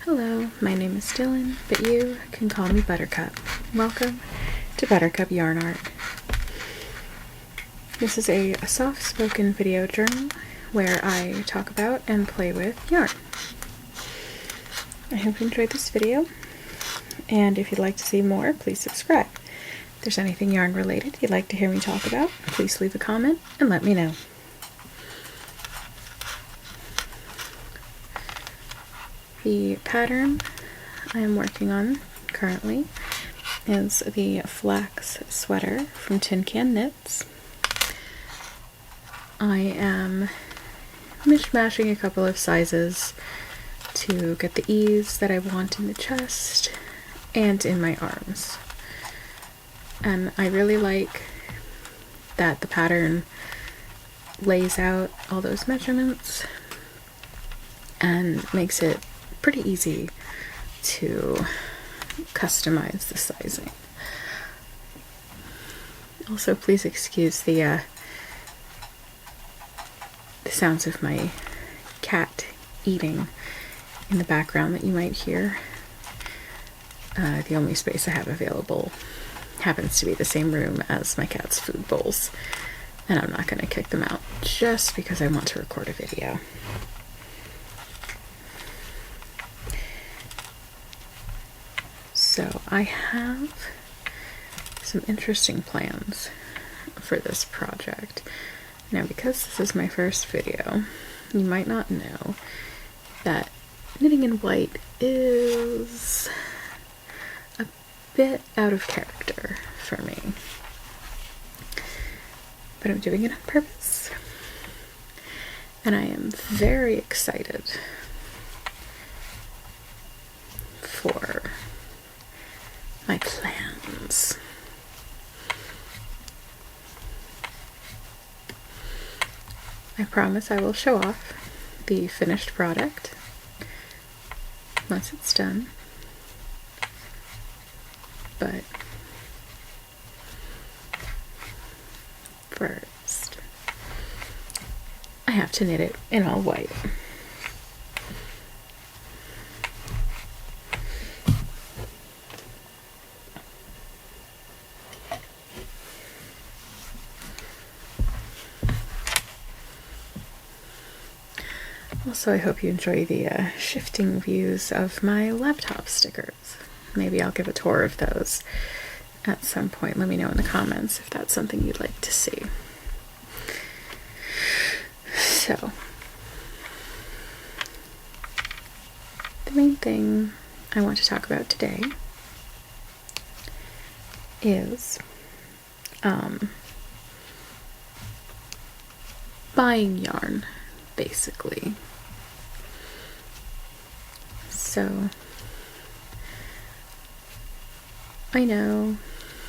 Hello, my name is Dylan, but you can call me Buttercup. Welcome to Buttercup Yarn Art. This is a soft-spoken video journal where I talk about and play with yarn. I hope you enjoyed this video, and if you'd like to see more, please subscribe. If there's anything yarn related you'd like to hear me talk about, please leave a comment and let me know. The pattern I am working on currently is the flax sweater from Tin Can Knits. I am mishmashing a couple of sizes to get the ease that I want in the chest and in my arms. And I really like that the pattern lays out all those measurements and makes it pretty easy to customize the sizing. Also, please excuse the sounds of my cat eating in the background that you might hear. The only space I have available happens to be the same room as my cat's food bowls, and I'm not going to kick them out just because I want to record a video. So I have some interesting plans for this project. Now, because this is my first video, you might not know that knitting in white is a bit out of character for me. But I'm doing it on purpose, and I am very excited for my plans. I promise I will show off the finished product once it's done, but first I have to knit it in all white. Also, I hope you enjoy the shifting views of my laptop stickers. Maybe I'll give a tour of those at some point. Let me know in the comments if that's something you'd like to see. So, the main thing I want to talk about today is buying yarn, basically. So, I know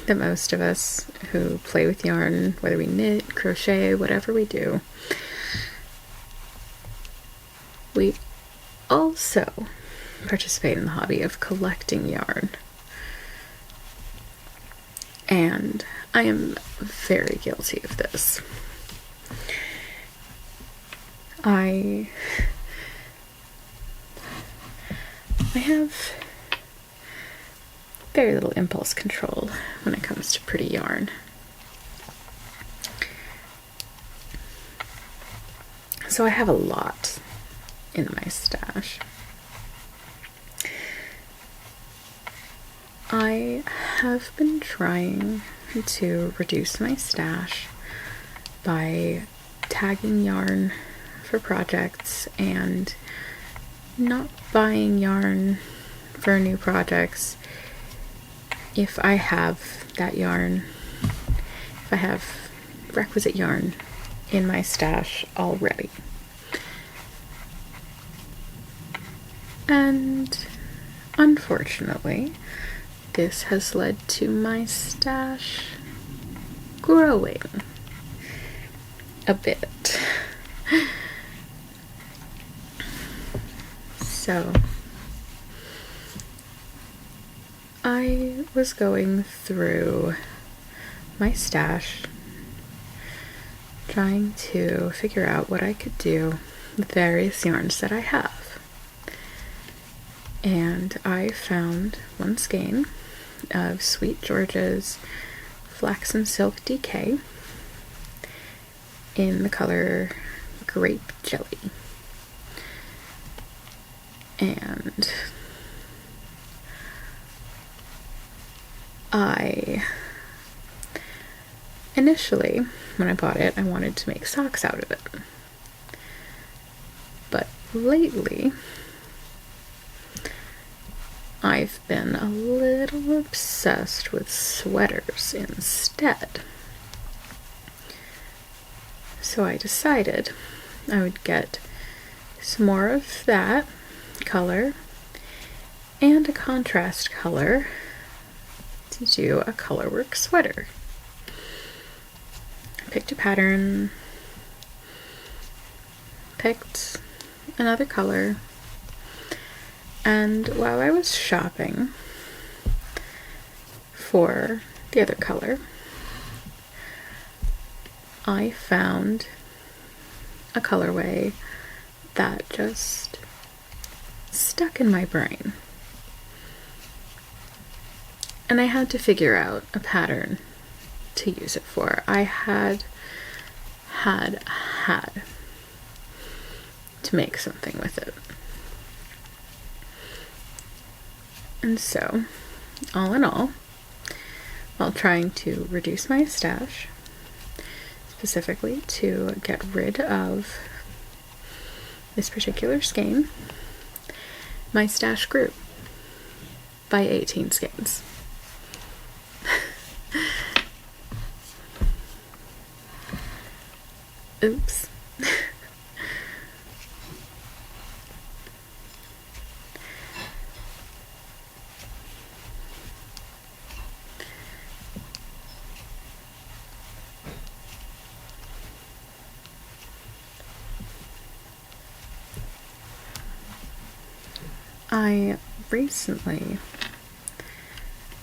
that most of us who play with yarn, whether we knit, crochet, whatever we do, we also participate in the hobby of collecting yarn. And I am very guilty of this. I have very little impulse control when it comes to pretty yarn. So I have a lot in my stash. I have been trying to reduce my stash by tagging yarn for projects and not buying yarn for new projects if I have that yarn, if I have requisite yarn in my stash already. And unfortunately, this has led to my stash growing a bit. So, I was going through my stash, trying to figure out what I could do with various yarns that I have. and I found one skein of Sweet George's Flaxen Silk Decay in the color Grape Jelly. And initially, when I bought it, I wanted to make socks out of it. But lately, I've been a little obsessed with sweaters instead. So I decided I would get some more of that color and a contrast color to do a colorwork sweater. I picked a pattern, picked another color, and while I was shopping for the other color, I found a colorway that just stuck in my brain. And I had to figure out a pattern to use it for. I had to make something with it. And so, all in all, while trying to reduce my stash, specifically to get rid of this particular skein, my stash grew by 18 skeins. Oops. I recently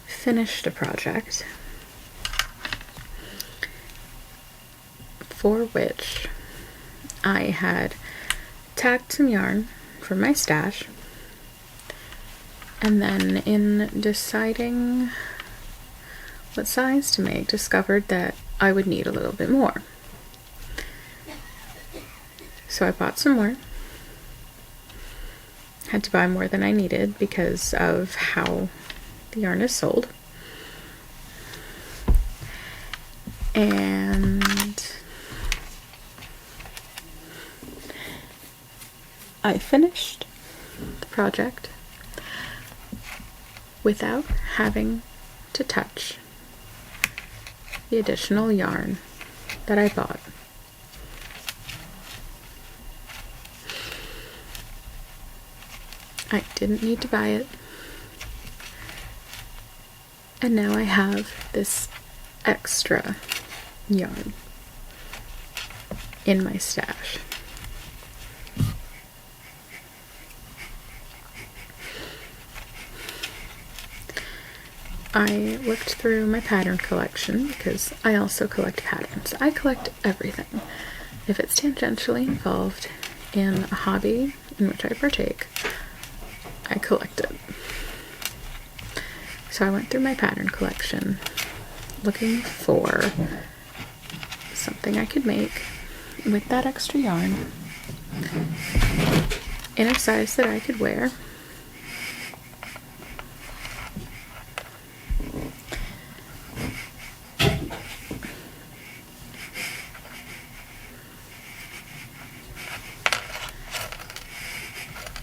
finished a project for which I had tagged some yarn from my stash, and then in deciding what size to make, discovered that I would need a little bit more. So I bought some more. Had to buy more than I needed because of how the yarn is sold. And I finished the project without having to touch the additional yarn that I bought. I didn't need to buy it. And now I have this extra yarn in my stash. I looked through my pattern collection because I also collect patterns. I collect everything. If it's tangentially involved in a hobby in which I partake, I collect it. So I went through my pattern collection looking for something I could make with that extra yarn in a size that I could wear.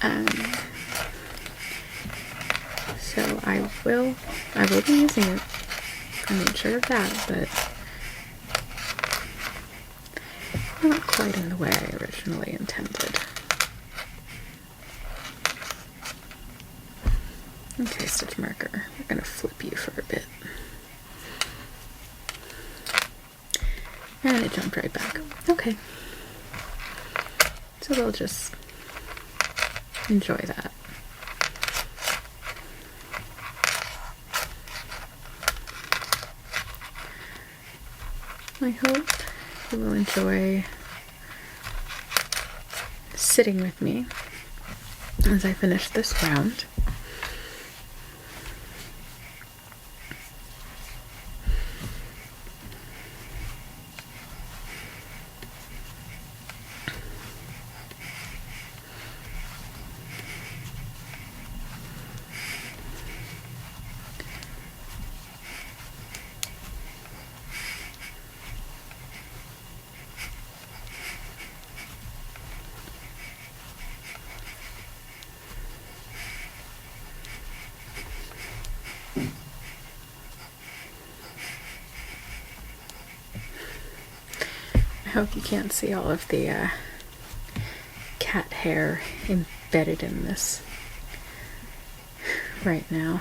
And so I will be using it. I made sure of that, but not quite in the way I originally intended. Okay, stitch marker, we're gonna flip you for a bit. And it jumped right back. Okay. So we'll just enjoy that. I hope you will enjoy sitting with me as I finish this round. hope you can't see all of the cat hair embedded in this right now.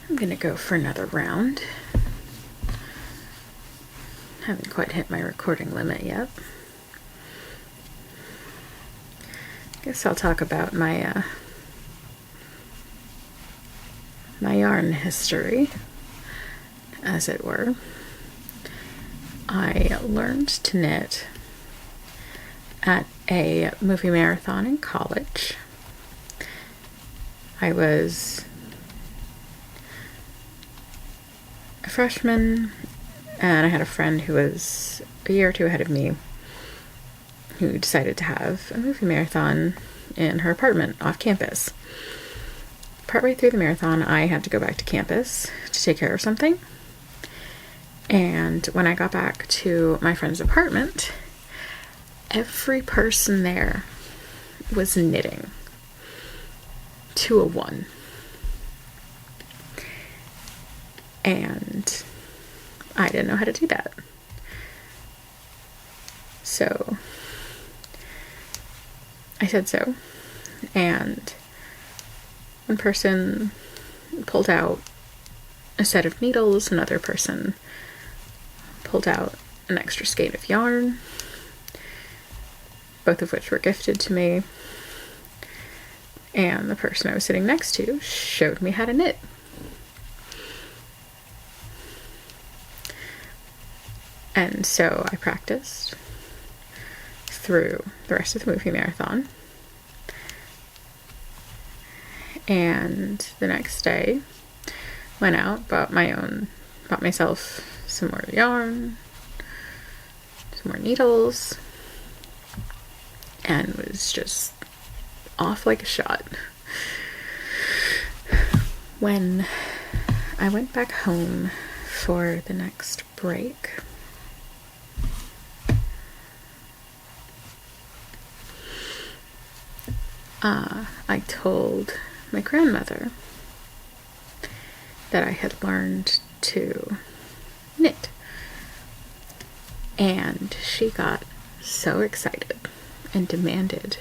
I'm gonna go for another round. Haven't quite hit my recording limit yet. Guess I'll talk about my my yarn history, as it were. I learned to knit at a movie marathon in college. I was a freshman, and I had a friend who was a year or two ahead of me who decided to have a movie marathon in her apartment off campus. Partway through the marathon, I had to go back to campus to take care of something. And when I got back to my friend's apartment, every person there was knitting to a one. And I didn't know how to do that. So I said so. And one person pulled out a set of needles, another person pulled out an extra skein of yarn, both of which were gifted to me. And the person I was sitting next to showed me how to knit. And so I practiced through the rest of the movie marathon. And the next day, went out, bought myself some more yarn, some more needles, and was just off like a shot. When I went back home for the next break, I told my grandmother that I had learned to knit, and she got so excited and demanded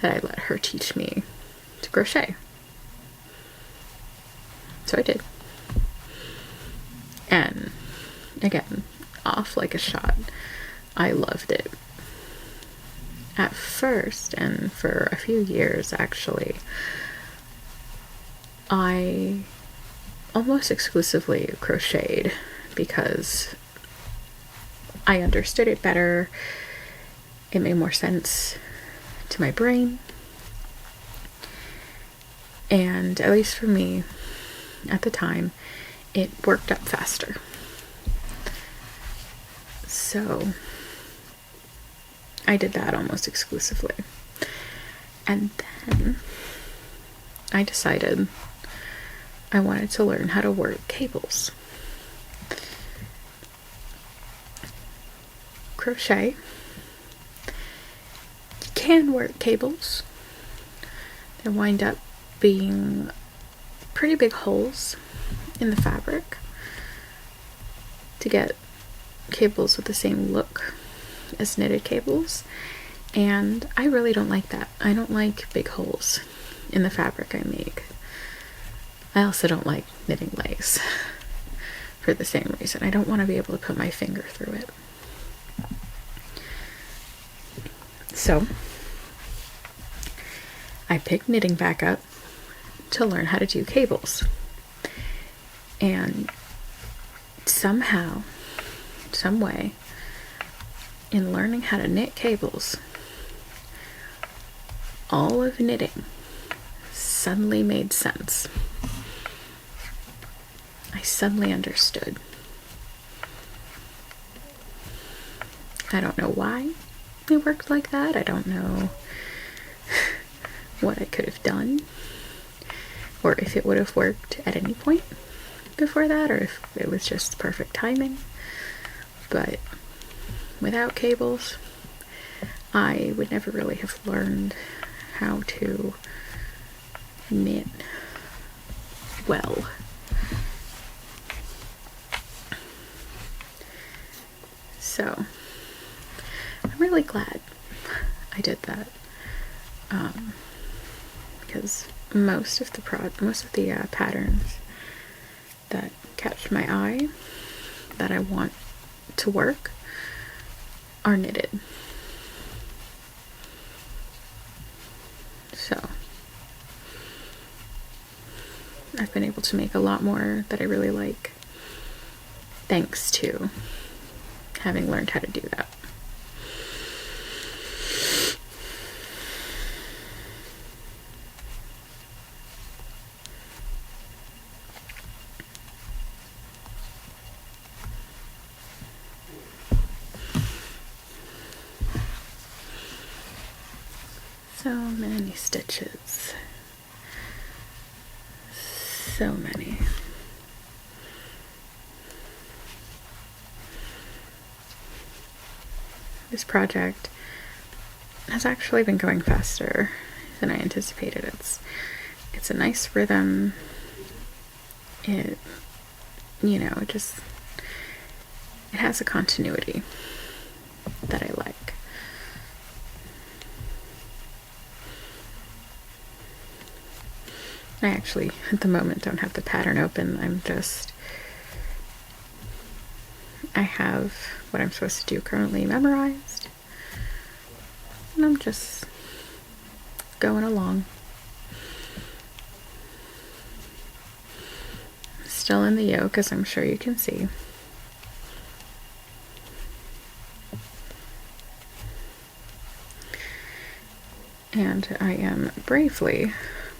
that I let her teach me to crochet. So I did. And again, off like a shot. I loved it. At first, and for a few years actually, I almost exclusively crocheted because I understood it better. It made more sense to my brain. And at least for me, at the time, it worked up faster. So I did that almost exclusively. And then I decided I wanted to learn how to work cables. Crochet. You can work cables. There wind up being pretty big holes in the fabric to get cables with the same look as knitted cables, and I really don't like that. I don't like big holes. in the fabric I make. I also don't like knitting lace for the same reason. I don't want to be able to put my finger through it. So I picked knitting back up to learn how to do cables. And somehow, some way, in learning how to knit cables, all of knitting suddenly made sense. I suddenly understood. I don't know why it worked like that. I don't know what I could have done, or if it would have worked at any point before that, or if it was just perfect timing. But without cables, I would never really have learned how to knit well. So I'm really glad I did that, because most of the patterns that catch my eye that I want to work are knitted. So I've been able to make a lot more that I really like, thanks to having learned how to do that. So many stitches. So many. This project has actually been going faster than I anticipated. It's a nice rhythm. It has a continuity that I like. I actually, at the moment, don't have the pattern open. I have what I'm supposed to do currently memorized, and I'm just going along. Still in the yoke, as I'm sure you can see. And I am bravely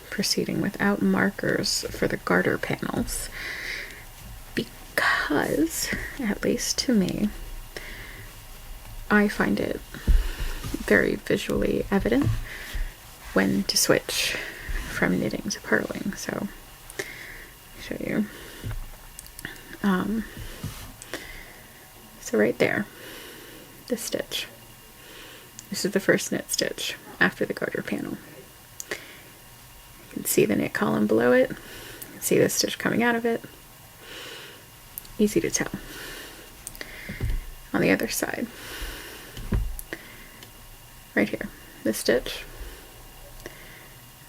proceeding without markers for the garter panels, because, at least to me, I find it very visually evident when to switch from knitting to purling. So I'll show you. So right there, this stitch. This is the first knit stitch after the garter panel. You can see the knit column below it. You can see the stitch coming out of it. Easy to tell. On the other side, right here, this stitch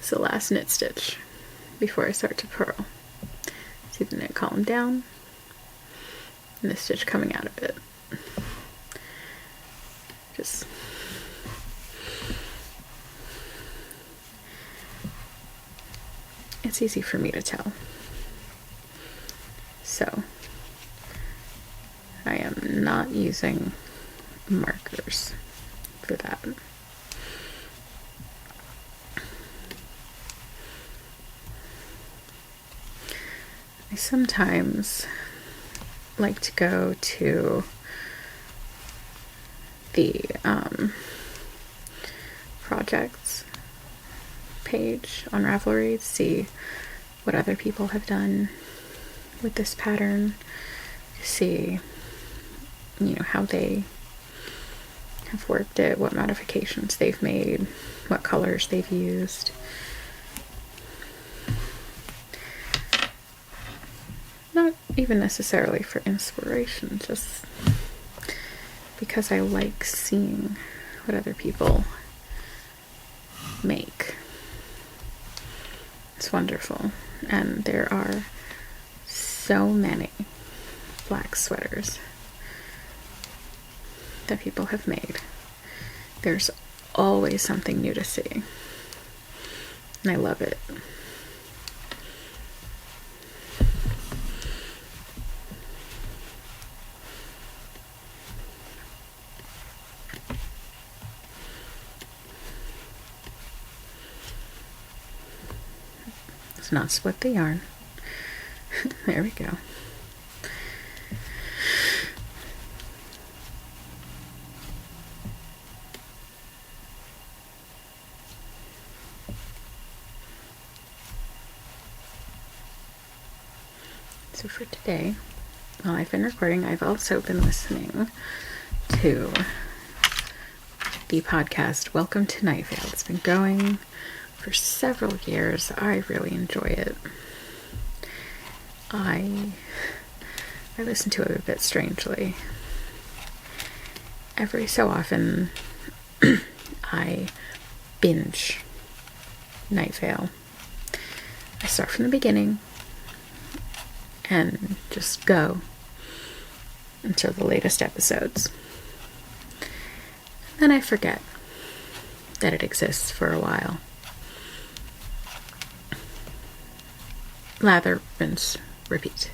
is the last knit stitch before I start to purl. See the knit column down and the stitch coming out of it. Just it's easy for me to tell. So I am not using markers for that. I sometimes like to go to the projects page on Ravelry to see what other people have done with this pattern, to see how they have worked it, what modifications they've made, what colors they've used. Not even necessarily for inspiration, just because I like seeing what other people make. is wonderful, and there are so many black sweaters that people have made. There's always something new to see, and I love it. Let's not split the yarn. There we go. So for today, while I've been recording, I've also been listening to the podcast Welcome to Night Vale. It's been going for several years. I really enjoy it. I listen to it a bit strangely. Every so often, I binge Night Vale. I start from the beginning and just go until the latest episodes. Then I forget that it exists for a while. Lather, rinse, repeat.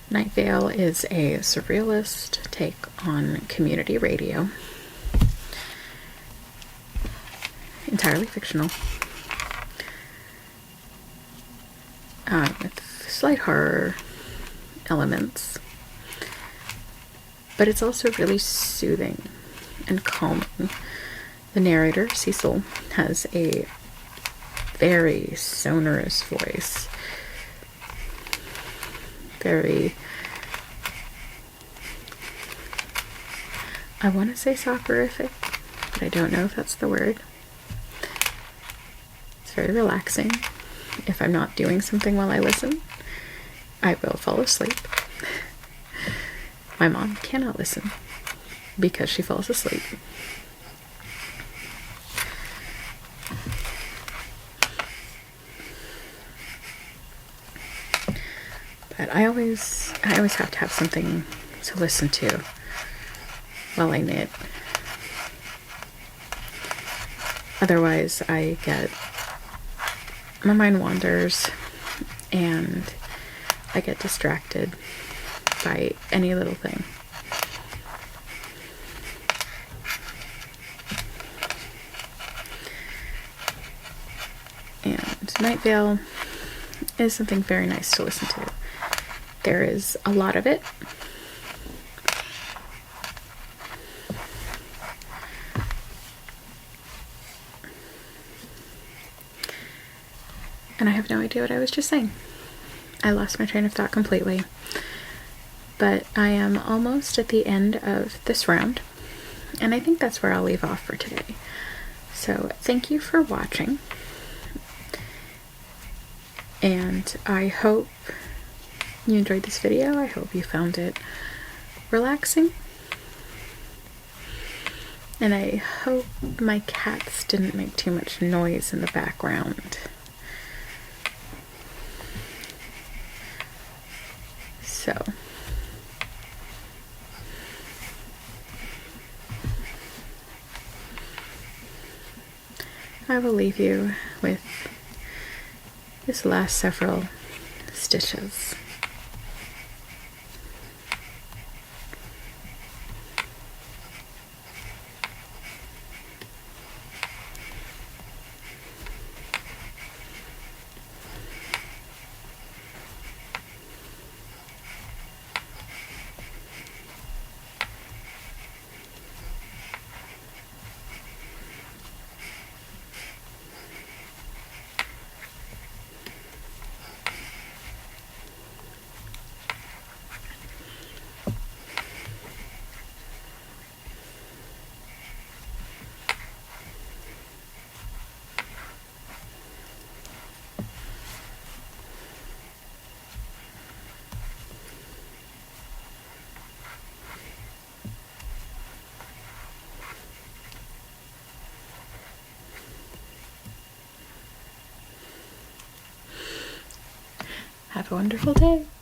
Night Vale is a surrealist take on community radio. Entirely fictional. With slight horror elements. But it's also really soothing and calming. The narrator, Cecil, has a very sonorous voice. Very, I want to say soporific, but I don't know if that's the word. It's very relaxing. If I'm not doing something while I listen, I will fall asleep. My mom cannot listen because she falls asleep. But I always have to have something to listen to while I knit. Otherwise, my mind wanders and I get distracted by any little thing. And Night Vale is something very nice to listen to. There is a lot of it. And I have no idea what I was just saying. I lost my train of thought completely. But I am almost at the end of this round. And I think that's where I'll leave off for today. So thank you for watching. And I hope you enjoyed this video. I hope you found it relaxing. And I hope my cats didn't make too much noise in the background. So, I will leave you with this last several stitches. Have a wonderful day.